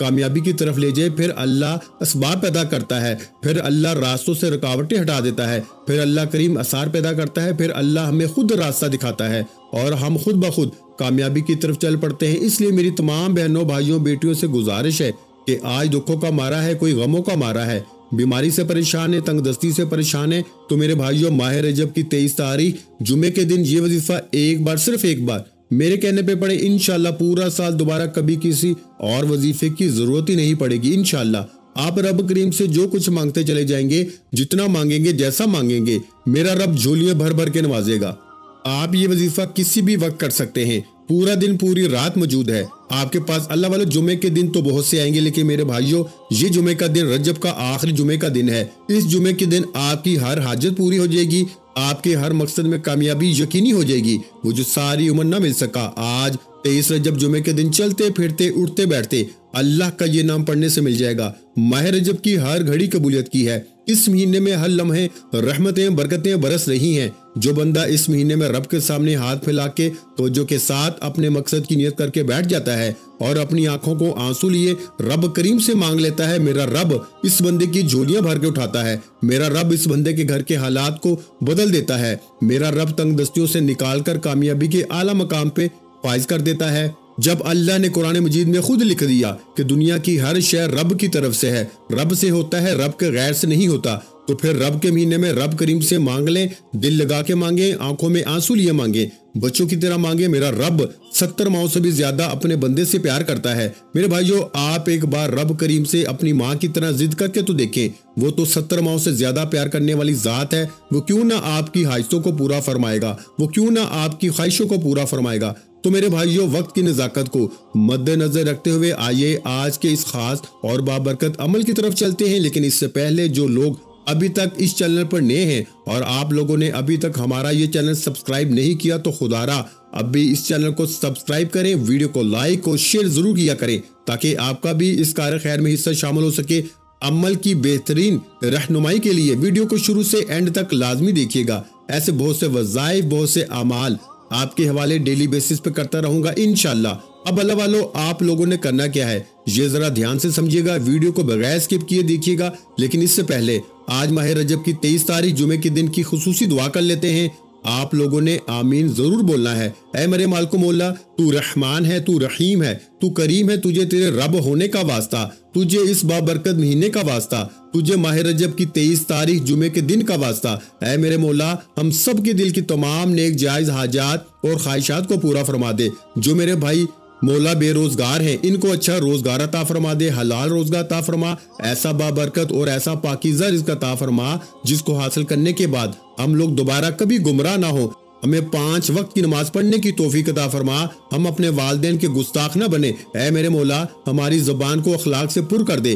کامیابی کی طرف لے جائے، پھر اللہ اسباب پیدا کرتا ہے، پھر اللہ راستوں سے رکاوٹیں ہٹا دیتا ہے، پھر اللہ کریم آثار پیدا کرتا ہے، پھر اللہ ہمیں خود راستہ دکھاتا ہے اور ہم خود بخود کامیابی کی طرف چل پڑتے ہیں۔ اس لیے میری تمام بہنوں بھائیوں بیٹیوں سے گزارش ہے کہ آج دکھوں کا مارا ہے، کوئی غموں کا مارا ہے، بیماری سے پریشان ہے، تنگ دستی سے پریشان ہے، تو میرے بھائیوں ماہ رجب کی 23 تاریخ جمعے کے دن یہ وظیفہ ایک بار، صرف ایک بار میرے کہنے پہ پڑھے، انشاءاللہ پورا سال دوبارہ کبھی کسی اور وظیفے کی ضرورت ہی نہیں پڑے گی انشاءاللہ۔ آپ رب کریم سے جو کچھ مانگتے چلے جائیں گے، جتنا مانگیں گے، جیسا مانگیں گے، میرا رب جھولیاں بھر بھر کے نوازے گا۔ آپ یہ وظیفہ کسی بھی وقت کر سکتے ہیں، پورا دن پوری رات موجود ہے آپ کے پاس۔ اللہ والے جمعے کے دن تو بہت سے آئیں گے، لیکن میرے بھائیوں یہ جمعے کا دن رجب کا آخری جمعے کا دن ہے۔ اس جمعے کے دن آپ کی ہر حاجت پوری ہو جائے گی، آپ کے ہر مقصد میں کامیابی یقینی ہو جائے گی، وہ جو ساری عمر نہ مل سکا آج 23 رجب جمعے کے دن چلتے پھرتے اٹھتے بیٹھتے اللہ کا یہ نام پڑھنے سے مل جائے گا۔ ماہ رجب کی ہر گھڑی قبولیت کی ہے، اس مہینے میں ہر لمحے رحمتیں برکتیں برس رہی ہیں۔ جو بندہ اس مہینے میں رب کے سامنے ہاتھ پھیلا کے توجہ کے ساتھ اپنے مقصد کی نیت کر کے بیٹھ جاتا ہے اور اپنی آنکھوں کو آنسو لیے رب کریم سے مانگ لیتا ہے، میرا رب اس بندے کی جھولیاں بھر کے اٹھاتا ہے، میرا رب اس بندے کے گھر کے حالات کو بدل دیتا ہے، میرا رب تنگ دستیوں سے نکال کر کامیابی کے اعلیٰ مقام پہ فائز کر دیتا ہے۔ جب اللہ نے قرآن مجید میں خود لکھ دیا کہ دنیا کی ہر شے رب کی طرف سے ہے، رب سے ہوتا ہے، رب کے غیر سے نہیں ہوتا، تو پھر رب کے مہینے میں رب کریم سے مانگ لیں، دل لگا کے مانگیں، آنکھوں میں آنسو لیے مانگیں، بچوں کی طرح مانگیں۔ میرا رب 70 ماؤں سے بھی زیادہ اپنے بندے سے پیار کرتا ہے۔ میرے بھائیوں آپ ایک بار رب کریم سے اپنی ماں کی طرح ضد کر کے تو دیکھیں، وہ تو 70 ماؤں سے زیادہ پیار کرنے والی ذات ہے، وہ کیوں نہ آپ کی حاجتوں کو پورا فرمائے گا، وہ کیوں نہ آپ کی خواہشوں کو پورا فرمائے گا۔ تو میرے بھائیوں وقت کی نزاکت کو مد نظر رکھتے ہوئے آئیے آج کے اس خاص اور بابرکت عمل کی طرف چلتے ہیں۔ لیکن اس سے پہلے جو لوگ ابھی تک اس چینل پر نئے ہیں اور آپ لوگوں نے ابھی تک ہمارا یہ چینل سبسکرائب نہیں کیا تو خدا را اب بھی اس چینل کو سبسکرائب کریں، ویڈیو کو لائک اور شیئر ضرور کیا کریں تاکہ آپ کا بھی اس کار خیر میں حصہ شامل ہو سکے۔ عمل کی بہترین رہنمائی کے لیے ویڈیو کو شروع سے اینڈ تک لازمی دیکھیے گا۔ ایسے بہت سے وظائف، بہت سے اعمال آپ کے حوالے ڈیلی بیسس پہ کرتا رہوں گا انشاءاللہ۔ اب اللہ والو آپ لوگوں نے کرنا کیا ہے یہ ذرا دھیان سے سمجھیے گا، ویڈیو کو بغیر سکپ کیے دیکھیے گا۔ لیکن اس سے پہلے آج ماہ رجب کی 23 تاریخ جمعے کے دن کی خصوصی دعا کر لیتے ہیں۔ آپ لوگوں نے آمین ضرور بولنا ہے۔ اے میرے مالک و مولا، تو رحمان ہے، تو رحیم ہے، تو کریم ہے، تجھے تیرے رب ہونے کا واسطہ، تجھے اس بابرکت مہینے کا واسطہ، تجھے ماہ رجب کی 23 تاریخ جمعے کے دن کا واسطہ۔ اے میرے مولا ہم سب کے دل کی تمام نیک جائز حاجات اور خواہشات کو پورا فرما دے۔ جو میرے بھائی مولا بے روزگار ہیں ان کو اچھا روزگار عطا فرما دے، حلال روزگار عطا فرما، ایسا بابرکت اور ایسا پاکیزہ رزق عطا فرما جس کو حاصل کرنے کے بعد ہم لوگ دوبارہ کبھی گمراہ نہ ہوں۔ ہمیں 5 وقت کی نماز پڑھنے کی توفیق عطا فرما، ہم اپنے والدین کے گستاخ نہ بنے۔ اے میرے مولا ہماری زبان کو اخلاق سے پر کر دے،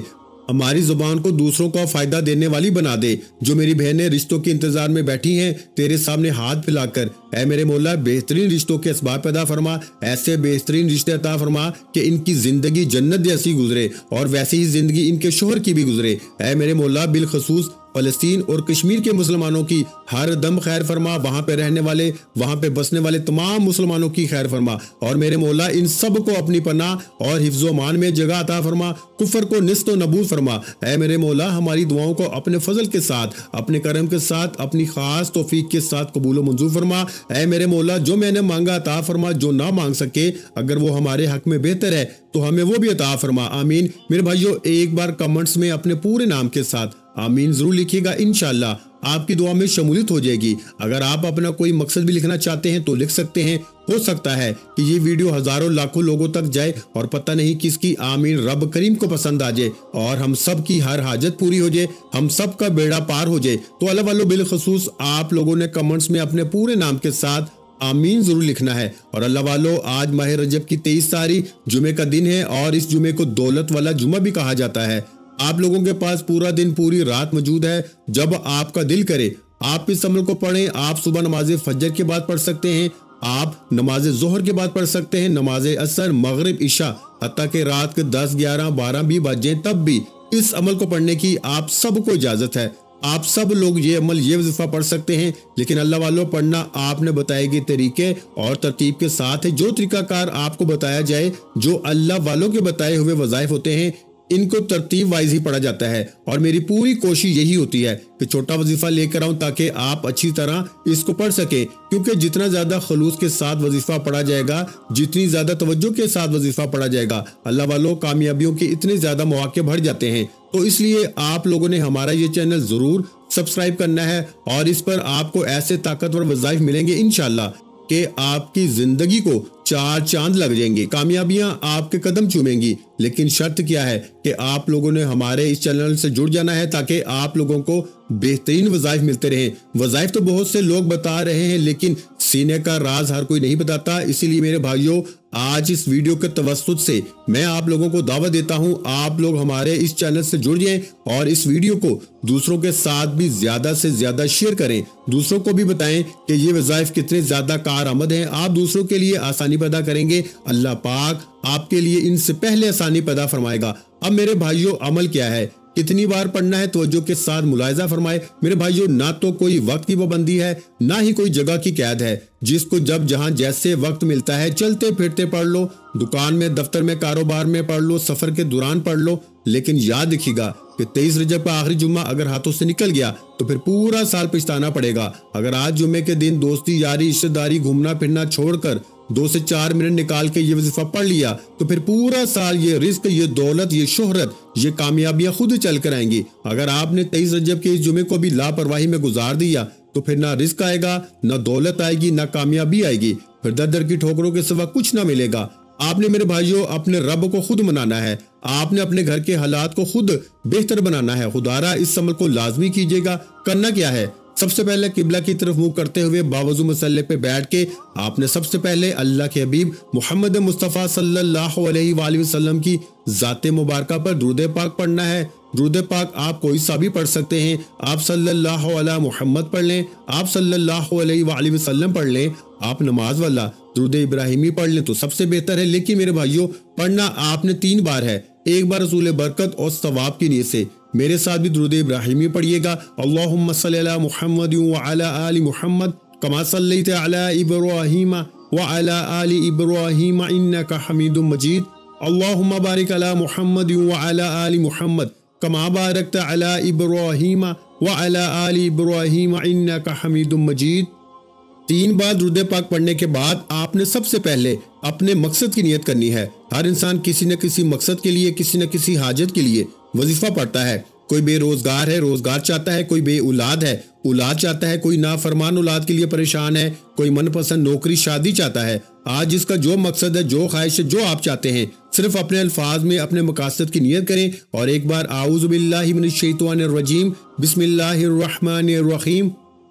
ہماری زبان کو دوسروں کو فائدہ دینے والی بنا دے۔ جو میری بہنیں رشتوں کے انتظار میں بیٹھی ہیں تیرے سامنے ہاتھ پھیلا کر، اے میرے مولا بہترین رشتوں کے اسباب پیدا فرما، ایسے بہترین رشتے عطا فرما کہ ان کی زندگی جنت جیسی گزرے اور ویسی ہی زندگی ان کے شوہر کی بھی گزرے۔ اے میرے مولا بالخصوص فلسطین اور کشمیر کے مسلمانوں کی ہر دم خیر فرما، وہاں پہ رہنے والے، وہاں پہ بسنے والے تمام مسلمانوں کی خیر فرما، اور میرے مولا ان سب کو اپنی پناہ اور حفظ و امان میں جگہ عطا فرما، کفر کو نست و نبود فرما۔ اے میرے مولا ہماری دعاؤں کو اپنے فضل کے ساتھ، اپنے کرم کے ساتھ، اپنی خاص توفیق کے ساتھ قبول و منظور فرما۔ اے میرے مولا جو میں نے مانگا عطا فرما، جو نہ مانگ سکے اگر وہ ہمارے حق میں بہتر ہے تو ہمیں وہ بھی عطا فرما، آمین۔ میرے بھائیوں ایک بار کمنٹس میں اپنے پورے نام کے ساتھ آمین ضرور لکھیے گا، انشاءاللہ آپ کی دعا میں شمولیت ہو جائے گی۔ اگر آپ اپنا کوئی مقصد بھی لکھنا چاہتے ہیں تو لکھ سکتے ہیں، ہو سکتا ہے کہ یہ ویڈیو ہزاروں لاکھوں لوگوں تک جائے اور پتہ نہیں کس کی آمین رب کریم کو پسند آ جائے اور ہم سب کی ہر حاجت پوری ہو جائے، ہم سب کا بیڑا پار ہو جائے۔ تو اللہ والو بالخصوص آپ لوگوں نے کمنٹس میں اپنے پورے نام کے ساتھ آمین ضرور لکھنا ہے۔ اور اللہ والو آج ماہ رجب کی 23 تاریخ جمعے کا دن ہے اور اس جمعے کو دولت والا جمعہ بھی کہا جاتا ہے۔ آپ لوگوں کے پاس پورا دن پوری رات موجود ہے، جب آپ کا دل کرے آپ اس عمل کو پڑھیں۔ آپ صبح نماز فجر کے بعد پڑھ سکتے ہیں، آپ نماز ظہر کے بعد پڑھ سکتے ہیں، نماز عصر، مغرب، عشاء، حتیٰ کہ رات کے 10، 11، 12 بھی بج جائیں تب بھی اس عمل کو پڑھنے کی آپ سب کو اجازت ہے۔ آپ سب لوگ یہ عمل یہ وظیفہ پڑھ سکتے ہیں، لیکن اللہ والوں پڑھنا آپ نے بتائے گئے طریقے اور ترتیب کے ساتھ ہے۔ جو طریقہ کار آپ کو بتایا جائے، جو اللہ والوں کے بتائے ہوئے وظائف ہوتے ہیں، ان کو ترتیب وائز ہی پڑھا جاتا ہے، اور میری پوری کوشش یہی ہوتی ہے کہ چھوٹا وظیفہ لے کر آؤں تاکہ آپ اچھی طرح اس کو پڑھ سکیں، کیونکہ جتنا زیادہ خلوص کے ساتھ وظیفہ پڑھا جائے گا، جتنی زیادہ توجہ کے ساتھ وظیفہ پڑھا جائے گا، اللہ والوں کامیابیوں کے اتنے زیادہ مواقع بڑھ جاتے ہیں۔ تو اس لیے آپ لوگوں نے ہمارا یہ چینل ضرور سبسکرائب کرنا ہے، اور اس پر آپ کو ایسے طاقتور وظائف ملیں گے انشاءاللہ کہ آپ کی زندگی کو 4 چاند لگ جائیں گے، کامیابیاں آپ کے قدم چومیں گی۔ لیکن شرط کیا ہے کہ آپ لوگوں نے ہمارے اس چینل سے جڑ جانا ہے تاکہ آپ لوگوں کو بہترین وظائف ملتے رہیں۔ وظائف تو بہت سے لوگ بتا رہے ہیں، لیکن سینے کا راز ہر کوئی نہیں بتاتا۔ اسی لیے میرے بھائیوں، آج اس ویڈیو کے توسط سے میں آپ لوگوں کو دعوت دیتا ہوں، آپ لوگ ہمارے اس چینل سے جڑ جائیں اور اس ویڈیو کو دوسروں کے ساتھ بھی زیادہ سے زیادہ شیئر کریں، دوسروں کو بھی بتائیں کہ یہ وظائف کتنے زیادہ کارآمد ہیں۔ آپ دوسروں کے لیے آسانی پیدا کریں گے، اللہ پاک آپ کے لیے ان سے پہلے آسانی پیدا فرمائے گا۔ اب میرے بھائیوں، عمل کیا ہے، کتنی بار پڑھنا ہے، توجہ کے ساتھ ملاحظہ فرمائے۔ میرے بھائیوں، نہ تو کوئی وقت کی پابندی ہے، نہ ہی کوئی جگہ کی قید ہے، جس کو جب جہاں جیسے وقت ملتا ہے چلتے پھرتے پڑھ لو، دکان میں، دفتر میں، کاروبار میں پڑھ لو، سفر کے دوران پڑھ لو۔ لیکن یاد رکھیے گا کہ 23 رجب کا آخری جمعہ اگر ہاتھوں سے نکل گیا تو پھر پورا سال پچھتانا پڑے گا۔ اگر آج جمعے کے دن دوستی یاری رشتہ داری گھومنا پھرنا چھوڑ کر 2 سے 4 منٹ نکال کے یہ وظیفہ پڑھ لیا تو پھر پورا سال یہ رزق، یہ دولت، یہ شہرت، یہ کامیابیاں خود چل کر آئیں گی۔ اگر آپ نے 23 رجب کے اس جمعے کو بھی لاپرواہی میں گزار دیا تو پھر نہ رزق آئے گا، نہ دولت آئے گی، نہ کامیابی آئے گی، پھر در در کی ٹھوکروں کے سوا کچھ نہ ملے گا۔ آپ نے میرے بھائیوں اپنے رب کو خود منانا ہے، آپ نے اپنے گھر کے حالات کو خود بہتر بنانا ہے۔ خدارا اس عمل کو لازمی کیجیے گا۔ کرنا کیا ہے؟ سب سے پہلے قبلہ کی طرف منہ کرتے ہوئے باوضو مسلح پہ بیٹھ کے آپ نے سب سے پہلے اللہ کے حبیب محمد مصطفیٰ صلی اللہ علیہ وآلہ وسلم کی ذات مبارکہ پر درود پاک پڑھنا ہے۔ درود پاک آپ کوئی سا بھی پڑھ سکتے ہیں، آپ صلی اللہ علیہ محمد پڑھ لیں، آپ صلی اللہ علیہ وآلہ وسلم پڑھ لیں، آپ نماز والا درود ابراہیمی پڑھ لیں تو سب سے بہتر ہے۔ لیکن میرے بھائیوں، پڑھنا آپ نے 3 بار ہے، ایک بار رسول برکت اور ثواب کی نیت سے۔ میرے ساتھ بھی درود ابراہیمی پڑھیے گا، اللہم صلی علی محمد وعلی آل محمد کما صلیت علی ابراہیم وعلی آل ابراہیم انک حمید مجید، اللہم بارک علی محمد وعلی آل محمد کما بارکت علی ابراہیم وعلی آل ابراہیم انک حمید مجید۔ 3 بار درود پاک پڑھنے کے بعد آپ نے سب سے پہلے اپنے مقصد کی نیت کرنی ہے۔ ہر انسان کسی نہ کسی مقصد کے لیے، کسی نہ کسی حاجت کے لیے وظیفہ پڑھتا ہے۔ کوئی بے روزگار ہے، روزگار چاہتا ہے، کوئی بے اولاد ہے، اولاد چاہتا ہے، کوئی نافرمان اولاد کے لیے پریشان ہے، کوئی من پسند نوکری شادی چاہتا ہے۔ آج جس کا جو مقصد ہے، جو خواہش ہے، جو آپ چاہتے ہیں، صرف اپنے الفاظ میں اپنے مقاصد کی نیت کریں اور ایک بار اعوذ باللہ من الشیطان الرجیم بسم اللہ الرحمن الرحیم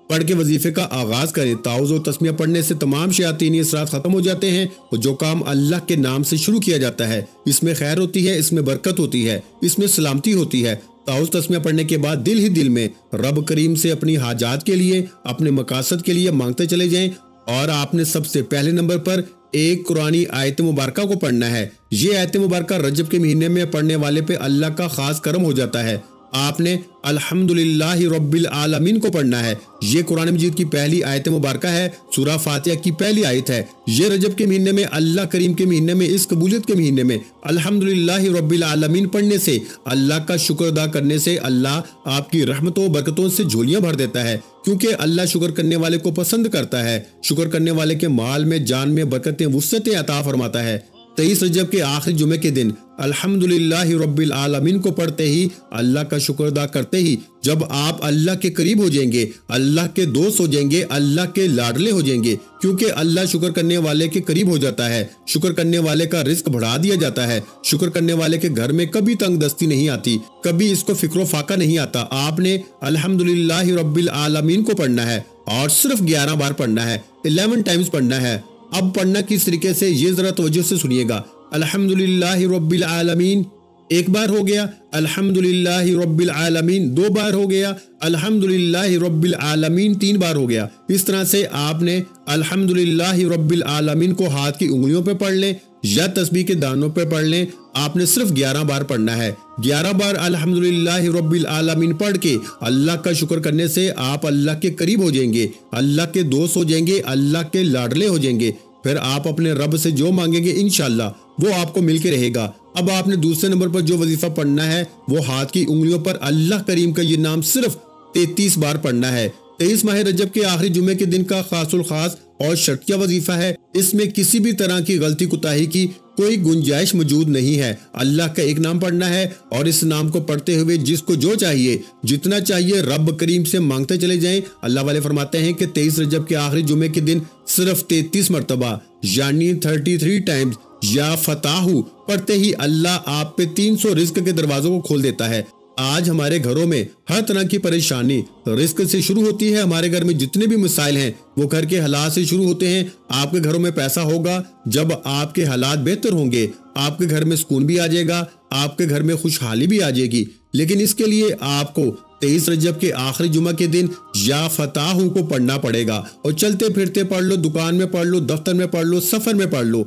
پڑھ کے وظیفے کا آغاز کریں۔ تعوذ و تسمیہ پڑھنے سے تمام شیاطینی اثرات ختم ہو جاتے ہیں، اور جو کام اللہ کے نام سے شروع کیا جاتا ہے اس میں خیر ہوتی ہے، اس میں برکت ہوتی ہے، اس میں سلامتی ہوتی ہے۔ تعوذ تسمیہ پڑھنے کے بعد دل ہی دل میں رب کریم سے اپنی حاجات کے لیے، اپنے مقاصد کے لیے مانگتے چلے جائیں، اور آپ نے سب سے پہلے نمبر پر ایک قرآنی آیت مبارکہ کو پڑھنا ہے۔ یہ آیت مبارکہ رجب کے مہینے میں پڑھنے والے پہ اللہ کا خاص کرم ہو جاتا ہے۔ آپ نے الحمدللہ رب العالمین کو پڑھنا ہے۔ یہ قرآن مجید کی پہلی آیت مبارکہ ہے، سورہ فاتحہ کی پہلی آیت ہے۔ یہ رجب کے مہینے میں، اللہ کریم کے مہینے میں، اس قبولیت کے مہینے میں الحمدللہ رب العالمین پڑھنے سے، اللہ کا شکر ادا کرنے سے اللہ آپ کی رحمتوں و برکتوں سے جھولیاں بھر دیتا ہے، کیونکہ اللہ شکر کرنے والے کو پسند کرتا ہے۔ شکر کرنے والے کے مال میں، جان میں برکتیں، وسعتیں عطا فرماتا ہے۔ 23 رجب کے آخری جمعے کے دن الحمدللہ رب العالمین کو پڑھتے ہی، اللہ کا شکر ادا کرتے ہی، جب آپ اللہ کے قریب ہو جائیں گے، اللہ کے دوست ہو جائیں گے، اللہ کے لاڈلے ہو جائیں گے، کیونکہ اللہ شکر کرنے والے کے قریب ہو جاتا ہے۔ شکر کرنے والے کا رزق بڑھا دیا جاتا ہے۔ شکر کرنے والے کے گھر میں کبھی تنگ دستی نہیں آتی، کبھی اس کو فکر و فاقہ نہیں آتا۔ آپ نے الحمدللہ رب العالمین کو پڑھنا ہے اور صرف 11 بار پڑھنا ہے، 11 ٹائمز پڑھنا ہے۔ اب پڑھنا کس طریقے سے، یہ ذرا توجہ سے سنیے گا۔ الحمدللہ رب العالمین 1 بار ہو گیا، الحمدللہ رب العالمین 2 بار ہو گیا، الحمدللہ رب العالمین 3 بار ہو گیا۔ اس طرح سے آپ نے الحمدللہ رب العالمین کو ہاتھ کی انگلیوں پہ پڑھ لیں، یا تسبیح کے دانوں پہ پڑھ لیں، آپ نے صرف 11 بار پڑھنا ہے۔ 11 بار الحمدللہ رب العالمین پڑھ کے اللہ کا شکر کرنے سے آپ اللہ کے قریب ہو جائیں گے، اللہ کے دوست ہو جائیں گے، اللہ کے لاڈلے ہو جائیں گے۔ پھر آپ اپنے رب سے جو مانگیں گے انشاءاللہ وہ آپ کو مل کے رہے گا۔ اب آپ نے دوسرے نمبر پر جو وظیفہ پڑھنا ہے وہ ہاتھ کی انگلیوں پر اللہ کریم کا یہ نام صرف 33 بار پڑھنا ہے۔ 23 ماہ رجب کے آخری جمعے کے دن کا خاص الخاص اور شرطیہ وظیفہ ہے۔ اس میں کسی بھی طرح کی غلطی کوتاہی کی کوئی گنجائش موجود نہیں ہے۔ اللہ کا ایک نام پڑھنا ہے اور اس نام کو پڑھتے ہوئے جس کو جو چاہیے، جتنا چاہیے رب کریم سے مانگتے چلے جائیں۔ اللہ والے فرماتے ہیں کہ 23 رجب کے آخری جمعے کے دن صرف 33 مرتبہ یعنی 33 ٹائمز یا فتاح پڑھتے ہی اللہ آپ پہ 300 رزق کے دروازوں کو کھول دیتا ہے۔ آج ہمارے گھروں میں ہر طرح کی پریشانی رزق سے شروع ہوتی ہے۔ ہمارے گھر میں جتنے بھی مسائل ہیں وہ گھر کے حالات سے شروع ہوتے ہیں۔ آپ کے گھروں میں پیسہ ہوگا جب آپ کے حالات بہتر ہوں گے، آپ کے گھر میں سکون بھی آ جائے گا، آپ کے گھر میں خوشحالی بھی آ جائے گی۔ لیکن اس کے لیے آپ کو 23 رجب کے آخری جمعہ کے دن یا فتاح کو پڑھنا پڑے گا، اور چلتے پھرتے پڑھ لو، دکان میں پڑھ لو، دفتر میں پڑھ لو، سفر میں پڑھ لو،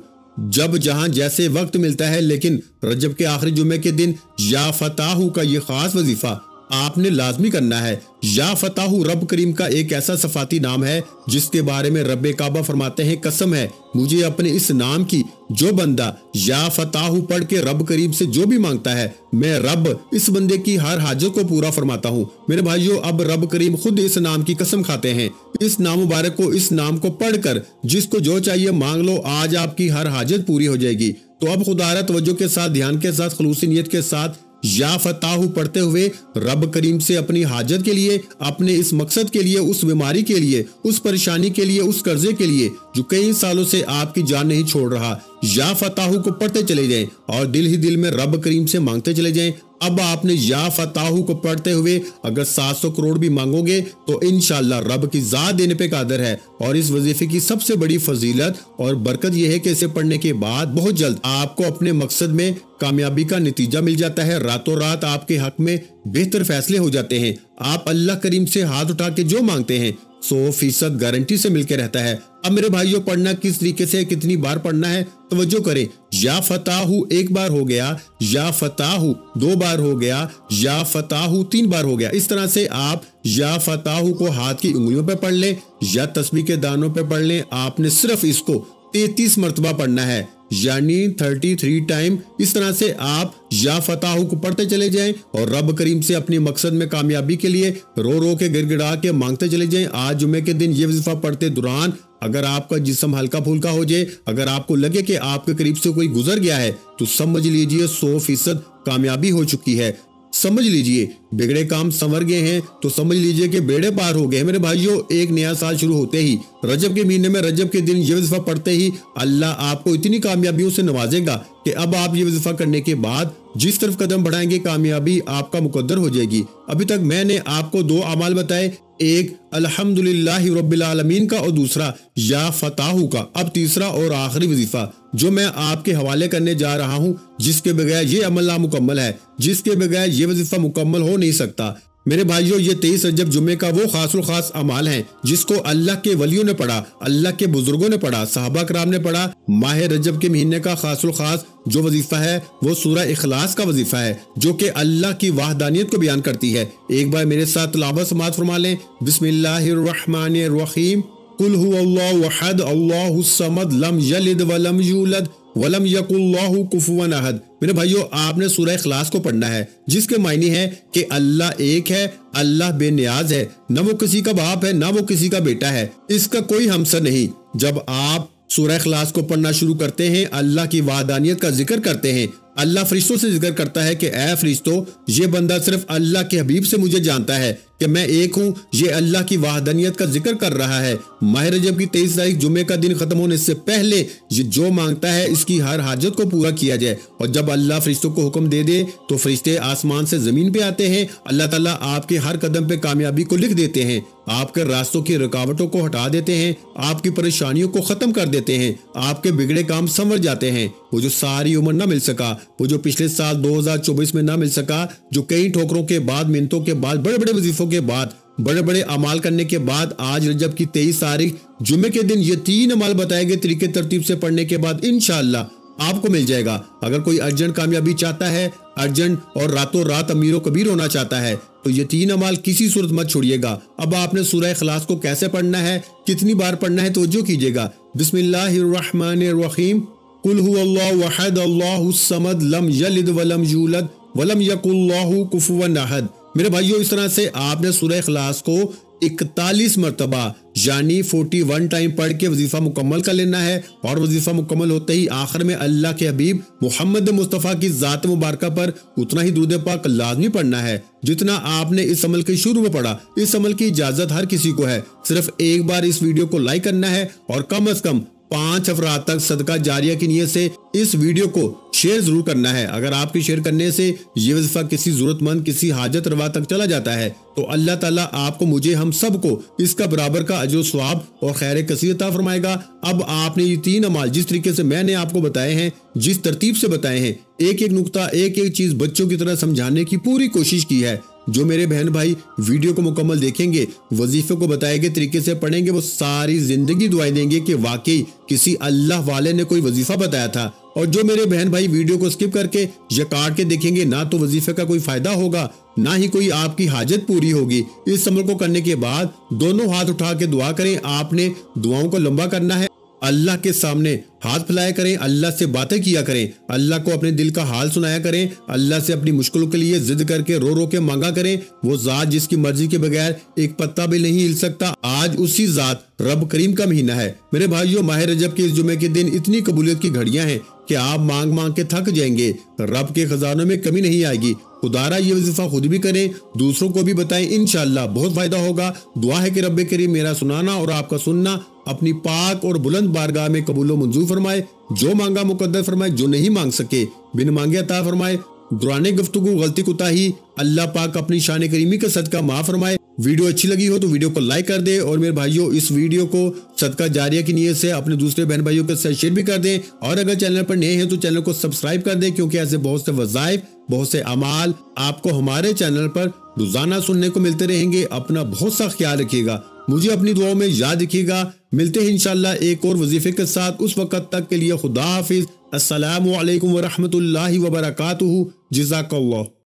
جب جہاں جیسے وقت ملتا ہے۔ لیکن رجب کے آخری جمعے کے دن یا فتاح کا یہ خاص وظیفہ آپ نے لازمی کرنا ہے۔ یا فتاح رب کریم کا ایک ایسا صفاتی نام ہے جس کے بارے میں رب کعبہ فرماتے ہیں، قسم ہے مجھے اپنے اس نام کی، جو بندہ یا فتاح پڑھ کے رب کریم سے جو بھی مانگتا ہے میں رب اس بندے کی ہر حاجت کو پورا فرماتا ہوں۔ میرے بھائیو، اب رب کریم خود اس نام کی قسم کھاتے ہیں۔ اس نام مبارک کو، اس نام کو پڑھ کر جس کو جو چاہیے مانگ لو، آج آپ کی ہر حاجت پوری ہو جائے گی۔ تو اب خدارہ توجہ کے ساتھ، دھیان کے ساتھ، خلوصی نیت کے ساتھ یا فتاح پڑھتے ہوئے رب کریم سے اپنی حاجت کے لیے، اپنے اس مقصد کے لیے، اس بیماری کے لیے، اس پریشانی کے لیے، اس قرضے کے لیے جو کئی سالوں سے آپ کی جان نہیں چھوڑ رہا، یا فتاح کو پڑھتے چلے جائیں اور دل ہی دل میں رب کریم سے مانگتے چلے جائیں۔ اب آپ نے یا فتاح کو پڑھتے ہوئے اگر 700 کروڑ بھی مانگو گے تو انشاءاللہ رب کی ذات دینے پہ قادر ہے۔ اور اس وظیفے کی سب سے بڑی فضیلت اور برکت یہ ہے کہ اسے پڑھنے کے بعد بہت جلد آپ کو اپنے مقصد میں کامیابی کا نتیجہ مل جاتا ہے۔ راتوں رات آپ کے حق میں بہتر فیصلے ہو جاتے ہیں۔ آپ اللہ کریم سے ہاتھ اٹھا کے جو مانگتے ہیں 100% گارنٹی سے مل کے رہتا ہے۔ اب میرے بھائیوں، پڑھنا کس طریقے سے، کتنی بار پڑھنا ہے، توجہ کریں۔ یا فتاح 1 بار ہو گیا، یا فتاح 2 بار ہو گیا، یا فتاح 3 بار ہو گیا۔ اس طرح سے آپ یا فتاح کو ہاتھ کی انگلیوں پہ پڑھ لیں یا تسبیح کے دانوں پہ پڑھ لیں۔ آپ نے صرف اس کو 33 مرتبہ پڑھنا ہے یعنی 33 ٹائم۔ اس طرح سے آپ یا فتاح کو پڑھتے چلے جائیں اور رب کریم سے اپنی مقصد میں کامیابی کے لیے رو رو کے گڑ گڑا کے مانگتے چلے جائیں۔ آج جمعے کے دن یہ وظیفہ پڑھتے دوران اگر آپ کا جسم ہلکا پھلکا ہو جائے، اگر آپ کو لگے کہ آپ کے قریب سے کوئی گزر گیا ہے، تو سمجھ لیجئے 100% کامیابی ہو چکی ہے۔ سمجھ لیجئے بگڑے کام سنور گئے ہیں، تو سمجھ لیجئے کہ بیڑے پار ہو گئے ہیں۔ میرے بھائیوں، ایک نیا سال شروع ہوتے ہی رجب کے مہینے میں رجب کے دن یہ وظیفہ پڑھتے ہی اللہ آپ کو اتنی کامیابیوں سے نوازے گا کہ اب آپ یہ وظیفہ کرنے کے بعد جس طرف قدم بڑھائیں گے کامیابی آپ کا مقدر ہو جائے گی۔ ابھی تک میں نے آپ کو 2 اعمال بتائے، ایک الحمدللہ رب العالمین کا اور دوسرا یا فتاح کا۔ اب تیسرا اور آخری وظیفہ جو میں آپ کے حوالے کرنے جا رہا ہوں، جس کے بغیر یہ عمل نامکمل ہے، جس کے بغیر یہ وظیفہ مکمل ہو نہیں سکتا۔ میرے بھائیوں، یہ 23 رجب جمعے کا وہ خاص الخاص اعمال ہیں جس کو اللہ کے ولیوں نے پڑھا، اللہ کے بزرگوں نے پڑھا، صحابہ کرام نے پڑھا۔ ماہ رجب کے مہینے کا خاص الخاص جو وظیفہ ہے وہ سورہ اخلاص کا وظیفہ ہے، جو کہ اللہ کی وحدانیت کو بیان کرتی ہے۔ ایک بار میرے ساتھ تلاوت سماعت فرما لیں۔ بسم اللہ الرحمن الرحیم۔ قل هو اللہ احد اللہ الصمد لم یلد ولم یولد ولم یکن لہ کفوا احد۔ میرے بھائیو، آپ نے سورہ اخلاص کو پڑھنا ہے، جس کے معنی ہے کہ اللہ ایک ہے، اللہ بے نیاز ہے، نہ وہ کسی کا باپ ہے، نہ وہ کسی کا بیٹا ہے، اس کا کوئی ہمسر نہیں۔ جب آپ سورہ اخلاص کو پڑھنا شروع کرتے ہیں، اللہ کی وحدانیت کا ذکر کرتے ہیں، اللہ فرشتوں سے ذکر کرتا ہے کہ اے فرشتوں، یہ بندہ صرف اللہ کے حبیب سے مجھے جانتا ہے کہ میں ایک ہوں، یہ اللہ کی وحدانیت کا ذکر کر رہا ہے۔ ماہ رجب کی 23 تاریخ جمعے کا دن ختم ہونے سے پہلے یہ جو مانگتا ہے اس کی ہر حاجت کو پورا کیا جائے، اور جب اللہ فرشتوں کو حکم دے دے تو فرشتے آسمان سے زمین پہ آتے ہیں، اللہ تعالیٰ آپ کے ہر قدم پہ کامیابی کو لکھ دیتے ہیں، آپ کے راستوں کی رکاوٹوں کو ہٹا دیتے ہیں، آپ کی پریشانیوں کو ختم کر دیتے ہیں، آپ کے بگڑے کام سنور جاتے ہیں۔ وہ جو ساری عمر نہ مل سکا، وہ جو پچھلے سال 2024 میں نہ مل سکا، جو کئی ٹھوکروں کے بعد، منتوں کے بعد، بڑے بڑے وظیفوں کے بعد، بڑے بڑے اعمال کرنے کے بعد، آج رجب کی 23 تاریخ جمعے کے دن یہ 3 اعمال بتائے گئے طریقے ترتیب سے پڑھنے کے بعد انشاءاللہ آپ کو مل جائے گا۔ اگر کوئی ارجنٹ کامیابی چاہتا ہے، ارجنٹ اور راتوں رات امیر و کبیر ہونا چاہتا ہے، تو یہ 3 اعمال کسی صورت مت چھوڑیے گا۔ اب آپ نے سورہ اخلاص کو کیسے پڑھنا ہے، کتنی بار پڑھنا ہے، توجہ کیجیے گا۔ بسم اللہ الرحمن الرحیم، قل هو اللہ احد اللہ الصمد لم یلد ولم یولد ولم یکن له کفوا احد۔ میرے بھائیو، اس طرح سے آپ نے سورہ اخلاص کو 41 مرتبہ یعنی 41 ٹائم پڑھ کے وظیفہ مکمل کر لینا ہے، اور وظیفہ مکمل ہوتے ہی آخر میں اللہ کے حبیب محمد مصطفیٰ کی ذات مبارکہ پر اتنا ہی درود پاک لازمی پڑھنا ہے جتنا آپ نے اس عمل کے شروع میں پڑھا۔ اس عمل کی اجازت ہر کسی کو ہے، صرف ایک بار اس ویڈیو کو لائک کرنا ہے اور کم از کم 5 افراد تک صدقہ جاریہ کی نیت سے اس ویڈیو کو شیئر ضرور کرنا ہے۔ اگر آپ کے شیئر کرنے سے یہ وظیفہ کسی ضرورت مند، کسی حاجت روا تک چلا جاتا ہے، تو اللہ تعالیٰ آپ کو، مجھے، ہم سب کو اس کا برابر کا اجر و ثواب اور خیر کثیر عطا فرمائے گا۔ اب آپ نے یہ 3 اعمال جس طریقے سے میں نے آپ کو بتائے ہیں، جس ترتیب سے بتائے ہیں، ایک ایک نقطہ، ایک ایک چیز بچوں کی طرح سمجھانے کی پوری کوشش کی ہے۔ جو میرے بہن بھائی ویڈیو کو مکمل دیکھیں گے، وظیفے کو بتائے گئے طریقے سے پڑھیں گے، وہ ساری زندگی دعائیں دیں گے کہ واقعی کسی اللہ والے نے کوئی وظیفہ بتایا تھا۔ اور جو میرے بہن بھائی ویڈیو کو سکپ کر کے یا کاٹ کے دیکھیں گے، نہ تو وظیفے کا کوئی فائدہ ہوگا، نہ ہی کوئی آپ کی حاجت پوری ہوگی۔ اس عمل کو کرنے کے بعد دونوں ہاتھ اٹھا کے دعا کریں۔ آپ نے دعاؤں کو لمبا کرنا ہے، اللہ کے سامنے ہاتھ پھیلایا کریں، اللہ سے باتیں کیا کریں، اللہ کو اپنے دل کا حال سنایا کریں، اللہ سے اپنی مشکلوں کے لیے ضد کر کے رو رو کے مانگا کریں۔ وہ ذات جس کی مرضی کے بغیر ایک پتہ بھی نہیں ہل سکتا، آج اسی ذات رب کریم کا مہینہ ہے۔ میرے بھائیوں، ماہ رجب کے اس جمعے کے دن اتنی قبولیت کی گھڑیاں ہیں کہ آپ مانگ مانگ کے تھک جائیں گے، رب کے خزانوں میں کمی نہیں آئے گی۔ خدارا یہ وظیفہ خود بھی کریں، دوسروں کو بھی بتائیں، انشاءاللہ بہت فائدہ ہوگا۔ دعا ہے کہ رب کریم میرا سنانا اور آپ کا سننا اپنی پاک اور بلند بارگاہ میں قبول و منظور فرمائے، جو مانگا مقدر فرمائے، جو نہیں مانگ سکے بن مانگے عطا فرمائے۔ دوران گفتگو غلطی کوتاہی اللہ پاک اپنی شان کریمی کا صدقہ معاف فرمائے۔ ویڈیو اچھی لگی ہو تو ویڈیو کو لائک کر دیں، اور میرے بھائیوں اس ویڈیو کو صدقہ جاریہ کی نیت سے اپنے دوسرے بہن بھائیوں کے ساتھ شیئر بھی کر دیں، اور اگر چینل پر نئے ہیں تو چینل کو سبسکرائب کر دیں، کیونکہ ایسے بہت سے وظائف، بہت سے اعمال آپ کو ہمارے چینل پر روزانہ سننے کو ملتے رہیں گے۔ اپنا بہت سا خیال رکھیے گا، مجھے اپنی دعاؤں میں یاد رکھیے گا۔ ملتے ہیں انشاءاللہ ایک اور وظیفے کے ساتھ، اس وقت تک کے لیے خدا حافظ۔ السلام علیکم ورحمۃ اللہ وبرکاتہ۔ جزاک اللہ۔